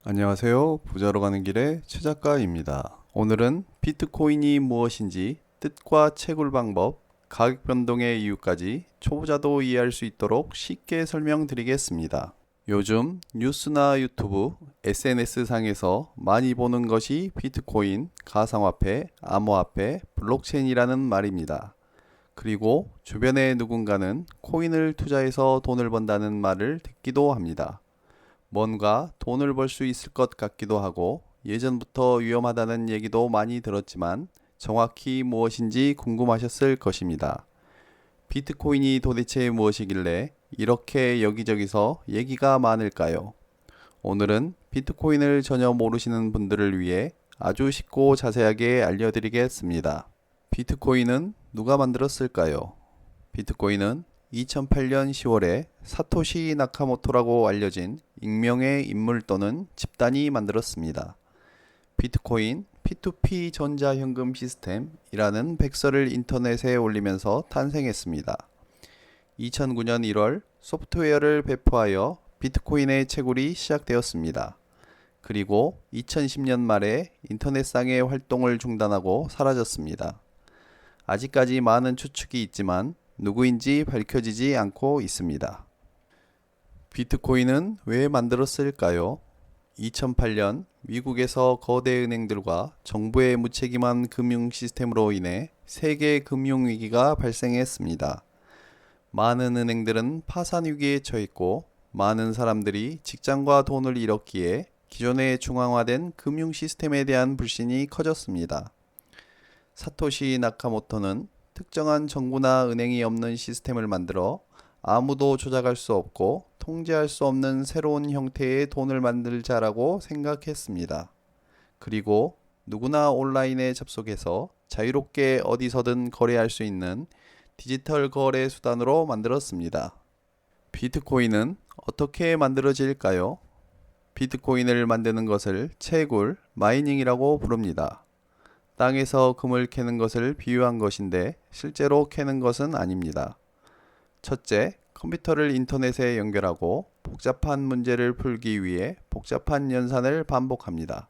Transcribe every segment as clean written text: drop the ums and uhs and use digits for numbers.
안녕하세요. 부자로 가는 길의 최 작가입니다. 오늘은 비트코인이 무엇인지 뜻과 채굴 방법, 가격 변동의 이유까지 초보자도 이해할 수 있도록 쉽게 설명드리겠습니다. 요즘 뉴스나 유튜브, SNS 상에서 많이 보는 것이 비트코인, 가상화폐, 암호화폐, 블록체인이라는 말입니다. 그리고 주변의 누군가는 코인을 투자해서 돈을 번다는 말을 듣기도 합니다. 뭔가 돈을 벌 수 있을 것 같기도 하고 예전부터 위험하다는 얘기도 많이 들었지만 정확히 무엇인지 궁금하셨을 것입니다. 비트코인이 도대체 무엇이길래 이렇게 여기저기서 얘기가 많을까요? 오늘은 비트코인을 전혀 모르시는 분들을 위해 아주 쉽고 자세하게 알려드리겠습니다. 비트코인은 누가 만들었을까요? 비트코인은 2008년 10월에 사토시 나카모토라고 알려진 익명의 인물 또는 집단이 만들었습니다. 비트코인 P2P 전자현금 시스템이라는 백서를 인터넷에 올리면서 탄생했습니다. 2009년 1월 소프트웨어를 배포하여 비트코인의 채굴이 시작되었습니다. 그리고 2010년 말에 인터넷상의 활동을 중단하고 사라졌습니다. 아직까지 많은 추측이 있지만 누구인지 밝혀지지 않고 있습니다. 비트코인은 왜 만들었을까요? 2008년 미국에서 거대 은행들과 정부의 무책임한 금융 시스템으로 인해 세계 금융위기가 발생했습니다. 많은 은행들은 파산 위기에 처했고 많은 사람들이 직장과 돈을 잃었기에 기존의 중앙화된 금융 시스템에 대한 불신이 커졌습니다. 사토시 나카모토는 특정한 정부나 은행이 없는 시스템을 만들어 아무도 조작할 수 없고 통제할 수 없는 새로운 형태의 돈을 만들자라고 생각했습니다. 그리고 누구나 온라인에 접속해서 자유롭게 어디서든 거래할 수 있는 디지털 거래 수단으로 만들었습니다. 비트코인은 어떻게 만들어질까요? 비트코인을 만드는 것을 채굴, 마이닝이라고 부릅니다. 땅에서 금을 캐는 것을 비유한 것인데 실제로 캐는 것은 아닙니다. 첫째, 컴퓨터를 인터넷에 연결하고 복잡한 문제를 풀기 위해 복잡한 연산을 반복합니다.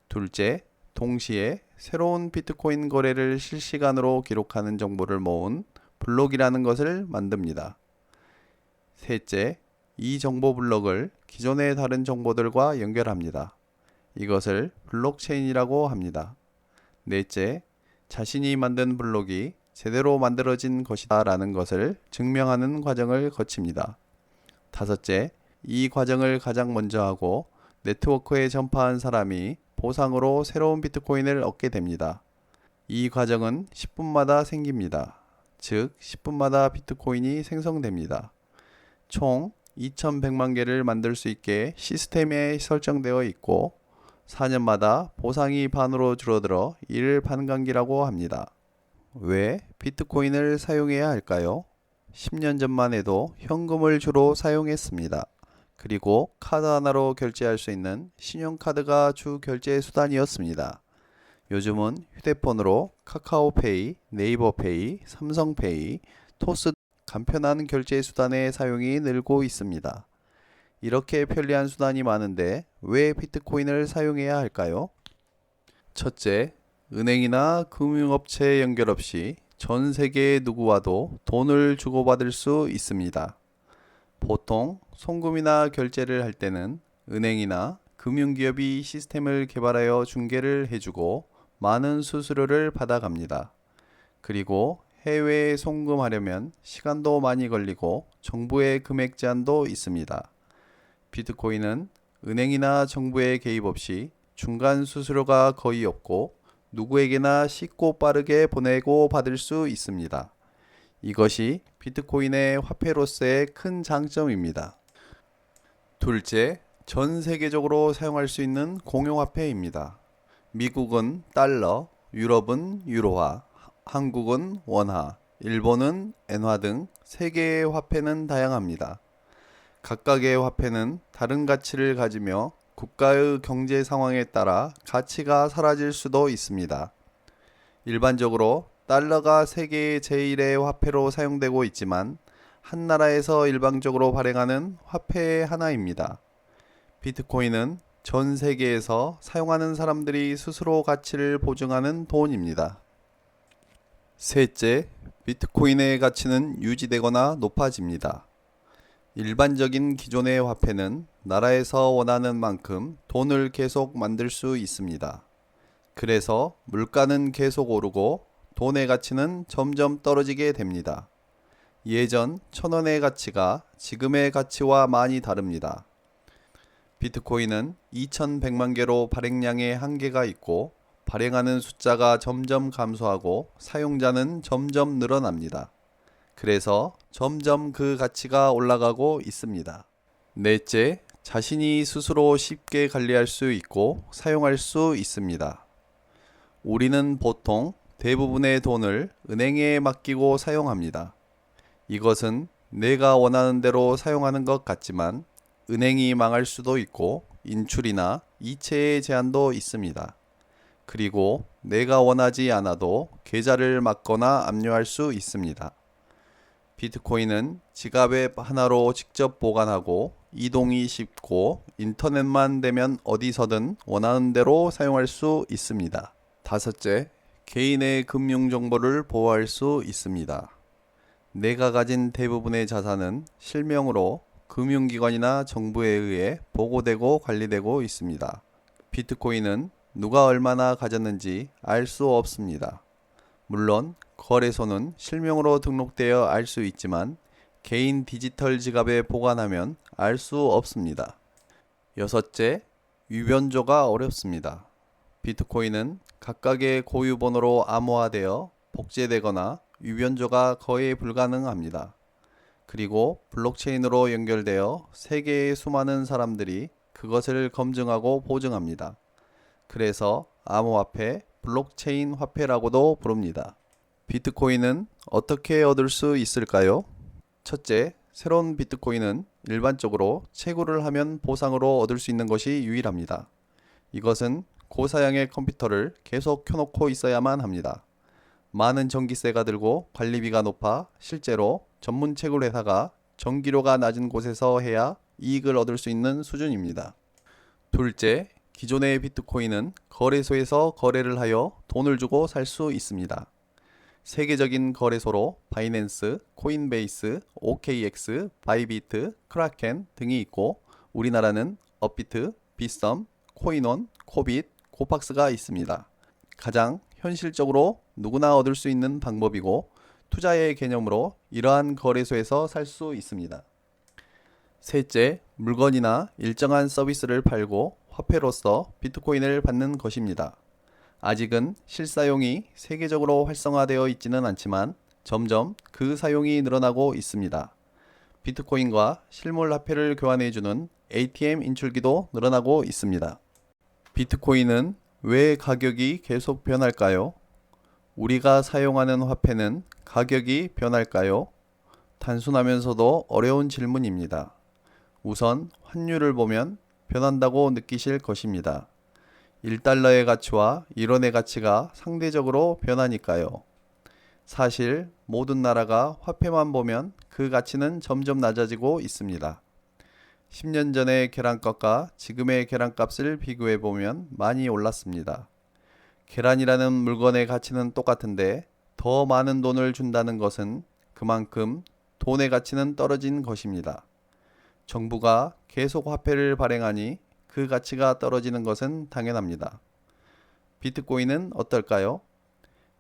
둘째, 동시에 새로운 비트코인 거래를 실시간으로 기록하는 정보를 모은 블록이라는 것을 만듭니다. 셋째, 이 정보 블록을 기존의 다른 정보들과 연결합니다. 이것을 블록체인이라고 합니다. 넷째, 자신이 만든 블록이 제대로 만들어진 것이다 라는 것을 증명하는 과정을 거칩니다. 다섯째, 이 과정을 가장 먼저 하고 네트워크에 전파한 사람이 보상으로 새로운 비트코인을 얻게 됩니다. 이 과정은 10분마다 생깁니다. 즉 10분마다 비트코인이 생성됩니다. 총 2100만 개를 만들 수 있게 시스템에 설정되어 있고 4년마다 보상이 반으로 줄어들어 이를 반감기라고 합니다. 왜 비트코인을 사용해야 할까요? 10년 전만 해도 현금을 주로 사용했습니다. 그리고 카드 하나로 결제할 수 있는 신용카드가 주 결제 수단이었습니다. 요즘은 휴대폰으로 카카오페이, 네이버페이, 삼성페이, 토스 간편한 결제 수단의 사용이 늘고 있습니다. 이렇게 편리한 수단이 많은데 왜 비트코인을 사용해야 할까요? 첫째, 은행이나 금융업체 연결 없이 전 세계의 누구와도 돈을 주고받을 수 있습니다. 보통 송금이나 결제를 할 때는 은행이나 금융기업이 시스템을 개발하여 중개를 해주고 많은 수수료를 받아갑니다. 그리고 해외에 송금하려면 시간도 많이 걸리고 정부의 금액 제한도 있습니다. 비트코인은 은행이나 정부의 개입 없이 중간 수수료가 거의 없고 누구에게나 쉽고 빠르게 보내고 받을 수 있습니다. 이것이 비트코인의 화폐로서의 큰 장점입니다. 둘째, 전 세계적으로 사용할 수 있는 공용화폐입니다. 미국은 달러, 유럽은 유로화, 한국은 원화, 일본은 엔화 등 세계의 화폐는 다양합니다. 각각의 화폐는 다른 가치를 가지며 국가의 경제 상황에 따라 가치가 사라질 수도 있습니다. 일반적으로 달러가 세계의 제1의 화폐로 사용되고 있지만 한 나라에서 일방적으로 발행하는 화폐의 하나입니다. 비트코인은 전 세계에서 사용하는 사람들이 스스로 가치를 보증하는 돈입니다. 셋째, 비트코인의 가치는 유지되거나 높아집니다. 일반적인 기존의 화폐는 나라에서 원하는 만큼 돈을 계속 만들 수 있습니다. 그래서 물가는 계속 오르고 돈의 가치는 점점 떨어지게 됩니다. 예전 1,000원의 가치가 지금의 가치와 많이 다릅니다. 비트코인은 2,100만 개로 발행량의 한계가 있고 발행하는 숫자가 점점 감소하고 사용자는 점점 늘어납니다. 그래서 점점 그 가치가 올라가고 있습니다. 넷째, 자신이 스스로 쉽게 관리할 수 있고 사용할 수 있습니다. 우리는 보통 대부분의 돈을 은행에 맡기고 사용합니다. 이것은 내가 원하는 대로 사용하는 것 같지만 은행이 망할 수도 있고 인출이나 이체의 제한도 있습니다. 그리고 내가 원하지 않아도 계좌를 막거나 압류할 수 있습니다. 비트코인은 지갑 앱 하나로 직접 보관하고 이동이 쉽고 인터넷만 되면 어디서든 원하는 대로 사용할 수 있습니다. 다섯째, 개인의 금융 정보를 보호할 수 있습니다. 내가 가진 대부분의 자산은 실명으로 금융기관이나 정부에 의해 보고되고 관리되고 있습니다. 비트코인은 누가 얼마나 가졌는지 알 수 없습니다. 물론 거래소는 실명으로 등록되어 알 수 있지만 개인 디지털 지갑에 보관하면 알 수 없습니다. 여섯째, 위변조가 어렵습니다. 비트코인은 각각의 고유 번호로 암호화되어 복제되거나 위변조가 거의 불가능합니다. 그리고 블록체인으로 연결되어 세계의 수많은 사람들이 그것을 검증하고 보증합니다. 그래서 암호화폐, 블록체인 화폐라고도 부릅니다. 비트코인은 어떻게 얻을 수 있을까요? 첫째, 새로운 비트코인은 일반적으로 채굴을 하면 보상으로 얻을 수 있는 것이 유일합니다. 이것은 고사양의 컴퓨터를 계속 켜놓고 있어야만 합니다. 많은 전기세가 들고 관리비가 높아 실제로 전문 채굴 회사가 전기료가 낮은 곳에서 해야 이익을 얻을 수 있는 수준입니다. 둘째, 기존의 비트코인은 거래소에서 거래를 하여 돈을 주고 살 수 있습니다. 세계적인 거래소로 바이낸스, 코인베이스, OKX, 바이비트, 크라켄 등이 있고 우리나라는 업비트, 비썸, 코인원, 코빗, 코팍스가 있습니다. 가장 현실적으로 누구나 얻을 수 있는 방법이고 투자의 개념으로 이러한 거래소에서 살 수 있습니다. 셋째, 물건이나 일정한 서비스를 팔고 화폐로서 비트코인을 받는 것입니다. 아직은 실사용이 세계적으로 활성화되어 있지는 않지만 점점 그 사용이 늘어나고 있습니다. 비트코인과 실물 화폐를 교환해주는 ATM 인출기도 늘어나고 있습니다. 비트코인은 왜 가격이 계속 변할까요? 우리가 사용하는 화폐는 가격이 변할까요? 단순하면서도 어려운 질문입니다. 우선 환율을 보면 변한다고 느끼실 것입니다. 1달러의 가치와 1원의 가치가 상대적으로 변하니까요. 사실 모든 나라가 화폐만 보면 그 가치는 점점 낮아지고 있습니다. 10년 전의 계란값과 지금의 계란값을 비교해 보면 많이 올랐습니다. 계란이라는 물건의 가치는 똑같은데 더 많은 돈을 준다는 것은 그만큼 돈의 가치는 떨어진 것입니다. 정부가 계속 화폐를 발행하니 그 가치가 떨어지는 것은 당연합니다. 비트코인은 어떨까요?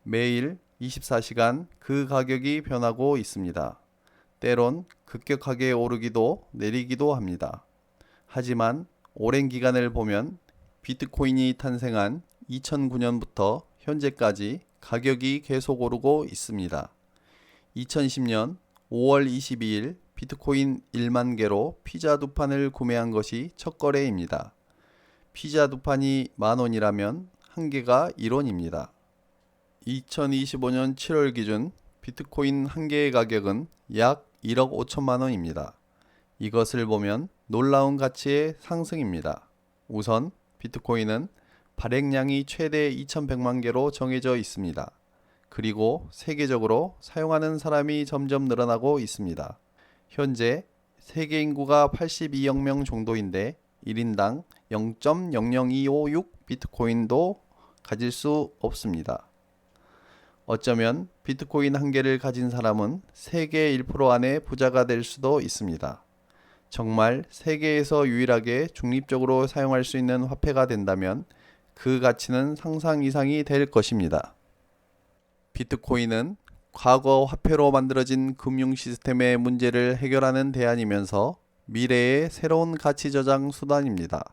매일 24시간 그 가격이 변하고 있습니다. 때론 급격하게 오르기도 내리기도 합니다. 하지만 오랜 기간을 보면 비트코인이 탄생한 2009년부터 현재까지 가격이 계속 오르고 있습니다. 2010년 5월 22일 비트코인 1만 개로 피자 두 판을 구매한 것이 첫 거래입니다. 피자 두 판이 10,000원이라면 한 개가 1원입니다. 2025년 7월 기준 비트코인 한 개의 가격은 약 1억 5천만 원입니다. 이것을 보면 놀라운 가치의 상승입니다. 우선 비트코인은 발행량이 최대 2,100만 개로 정해져 있습니다. 그리고 세계적으로 사용하는 사람이 점점 늘어나고 있습니다. 현재 세계 인구가 82억 명 정도인데 1인당 0.00256 비트코인도 가질 수 없습니다. 어쩌면 비트코인 한 개를 가진 사람은 세계 1% 안에 부자가 될 수도 있습니다. 정말 세계에서 유일하게 중립적으로 사용할 수 있는 화폐가 된다면 그 가치는 상상 이상이 될 것입니다. 비트코인은 과거 화폐로 만들어진 금융 시스템의 문제를 해결하는 대안이면서 미래의 새로운 가치 저장 수단입니다.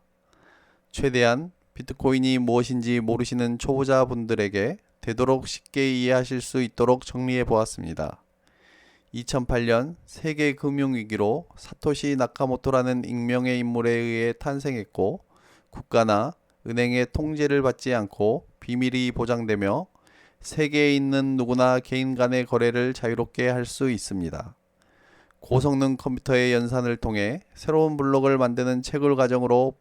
최대한 비트코인이 무엇인지 모르시는 초보자분들에게 되도록 쉽게 이해하실 수 있도록 정리해 보았습니다. 2008년 세계 금융위기로 사토시 나카모토라는 익명의 인물에 의해 탄생했고 국가나 은행의 통제를 받지 않고 비밀이 보장되며 세계에 있는 누구나 개인 간의 거래를 자유롭게 할 수 있습니다. 고성능 컴퓨터의 연산을 통해 새로운 블록을 만드는 채굴 과정으로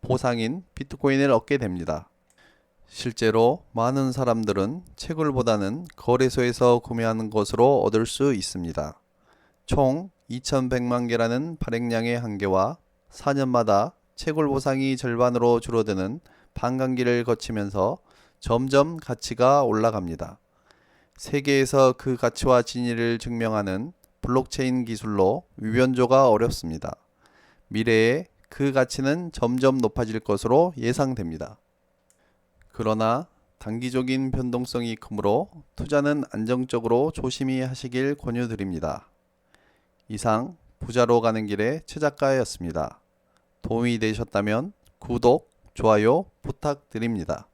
보상인 비트코인을 얻게 됩니다. 실제로 많은 사람들은 채굴보다는 거래소에서 구매하는 것으로 얻을 수 있습니다. 총 2100만 개라는 발행량의 한계와 4년마다 채굴 보상이 절반으로 줄어드는 반감기를 거치면서 점점 가치가 올라갑니다. 세계에서 그 가치와 진위를 증명하는 블록체인 기술로 위변조가 어렵습니다. 미래에 그 가치는 점점 높아질 것으로 예상됩니다. 그러나 단기적인 변동성이 크므로 투자는 안정적으로 조심히 하시길 권유드립니다. 이상 부자로 가는 길의 최작가였습니다. 도움이 되셨다면 구독, 좋아요 부탁드립니다.